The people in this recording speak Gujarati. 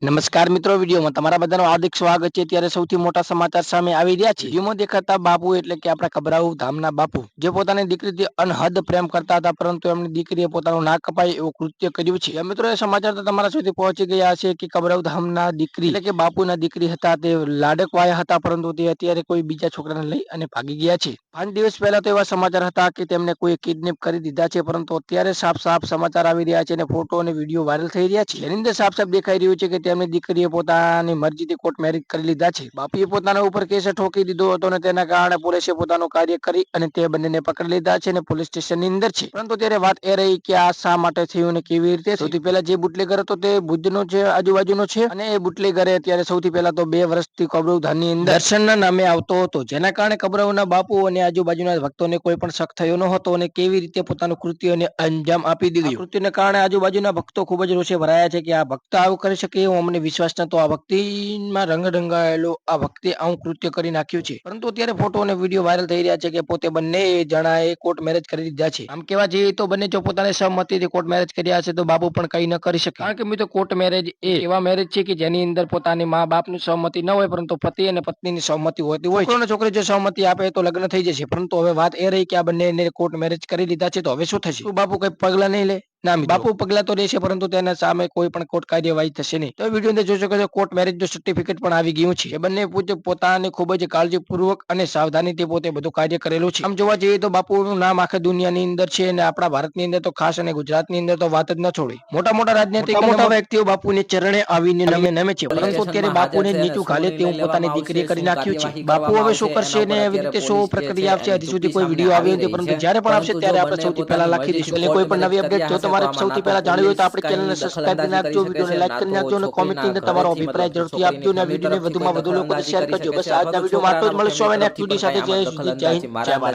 નમસ્કાર મિત્રો, વિડીયોમાં તમારા બધાનું હાર્દિક સ્વાગત છે। ત્યારે સૌથી મોટા સમાચાર સામે આવી રહ્યા છે। વિડીયોમાં દેખાતા બાપુ એટલે કે આપણા ખબરાઉ ધામના બાપુ, જે પોતાની દીકરીથી અનહદ પ્રેમ કરતા હતા, પરંતુ એમની દીકરીએ પોતાનું નાક કપાય એવું કૃત્ય કર્યું છે। મિત્રો, એ સમાચાર તો તમારા સુધી પહોંચી ગયા છે કે ખબરાઉ ધામના દીકરી એટલે કે બાપુના દીકરી હતા, તે લાડકવાયા હતા, પરંતુ તે અત્યારે કોઈ બીજા છોકરાને લઈ અને ભાગી ગયા છે। 5 દિવસ પહેલા તો એવા સમાચાર હતા કે તેમને કોઈ કિડનેપ કરી દીધા છે, પરંતુ અત્યારે સાફ સાફ સમાચાર આવી રહ્યા છે અને ફોટો અને વિડીયો વાયરલ થઈ રહ્યા છે। એની અંદર સાફ સાફ દેખાઈ રહ્યું છે કે તેમની દીકરીએ પોતાની મરજીથી કોર્ટ મેરેજ કરી લીધા છે। બાપુએ પોતાના ઉપર કેસ ઠોકી દીધો હતો અને તેના કારણે પોલીસે પોતાનું કાર્ય કરી અને તે બંનેને પકડી લીધા છે અને પોલીસ સ્ટેશનની અંદર છે। પરંતુ ત્યારે વાત એ રહી કે આ શા માટે થયું અને કેવી રીતે? સૌથી પહેલા જે બુટલેગર હતો તે ભુજનો છે, આજુબાજુનો છે, અને એ બુટલેગરે અત્યારે સૌથી પહેલા તો 2 વર્ષથી કબરઉ ધામની અંદર દર્શનના નામે આવતો હતો, જેના કારણે કબરઉના બાપુ અને આજુબાજુના ભક્તોને કોઈ પણ શક થયો ન હતો અને કેવી રીતે પોતાનું કૃત્યને અંજામ આપી દીધું। આ કૃત્યને કારણે આજુબાજુના ભક્તો ખૂબ જ રોષે ભરાયા છે કે આ ભક્ત આવું કરી શકે એવું અમને વિશ્વાસ નતો। આ ભક્તિમાં રંગ રંગાયેલો આ ભક્તે આવું કૃત્ય કરી નાખ્યું છે। પરંતુ અત્યારે ફોટો અને વિડીયો વાયરલ થઈ રહ્યા છે કે પોતે બંને જણાએ કોર્ટ મેરેજ કરી દીધા છે। આમ કહેવા જઈએ તો બંને જો પોતાની સહમતિથી કોર્ટ મેરેજ કર્યા છે તો બાપુ પણ કઈ ન કરી શકે, કારણ કે મિત્રો કોર્ટ મેરેજ એ એવા મેરેજ છે કે જેની અંદર પોતાની મા બાપની સહમતિ ન હોય, પરંતુ પતિ અને પત્નીની સહમતિ હોતી હોય છે। છોકરો અને છોકરી જો સહમતિ આપે તો લગ્ન થઈ જશે, પરંતુ હવે વાત એ રહી કે આ બંને કોર્ટ મેરેજ કરી લીધા છે, તો હવે શું થશે? શું બાપુ કઈ પગલા નહીં લે? ના મિત્રો, બાપુ પગલા તો લેશે, પરંતુ તેના સામે કોઈ પણ કોર્ટ કાર્યવાહી થશે નહીં। તો વિડીયો અંદર જોઈ શકો છો કોર્ટ મેરેજનું સર્ટિફિકેટ પણ આવી ગયું છે। એ બંને પોતાની ખૂબ જ કાળજીપૂર્વક અને સાવધાનીથી પોતે બધું કાર્ય કરેલું છે। આમ જોવા જઈએ તો બાપુનું નામ આખા દુનિયાની અંદર છે અને આપણા ભારતની અંદર તો ખાસ અને ગુજરાતની અંદર તો વાત જ ન છોડી। મોટા મોટા રાજનૈતિક મોટા વ્યક્તિઓ બાપુને ચરણે આવીને નમે છે, પરંતુ અત્યારે બાપુને નીચું ઘાલે તેવું પોતાની દીકરીએ કરી નાખ્યું છે। બાપુ હવે શું કરશે ને એવી રીતે શું પ્રક્રિયા આવશે, હજી સુધી કોઈ વિડીયો આવ્યો નથી, પરંતુ જ્યારે પણ આવશે ત્યારે આપણે સૌથી પહેલા રાખી દઈશું। એટલે કોઈ પણ નવી અપડેટ જો તમારે સૌથી પહેલા જાણવી હોય તો આપણી ચેનલને સબસ્ક્રાઇબ કરી નાખજો, વિડીયોને લાઈક કરી નાખજો અને કોમેન્ટની અંદર તમારો અભિપ્રાય જરૂરથી આપજો અને આ વિડીયોને વધુમાં વધુ લોકો શેર કરજો। બસ આજના વિડીયોમાં આટલું જ, મળીશું હવે નેક્સ્ટ વિડીયો સાથે। જય હિન્દ, જય ભારત।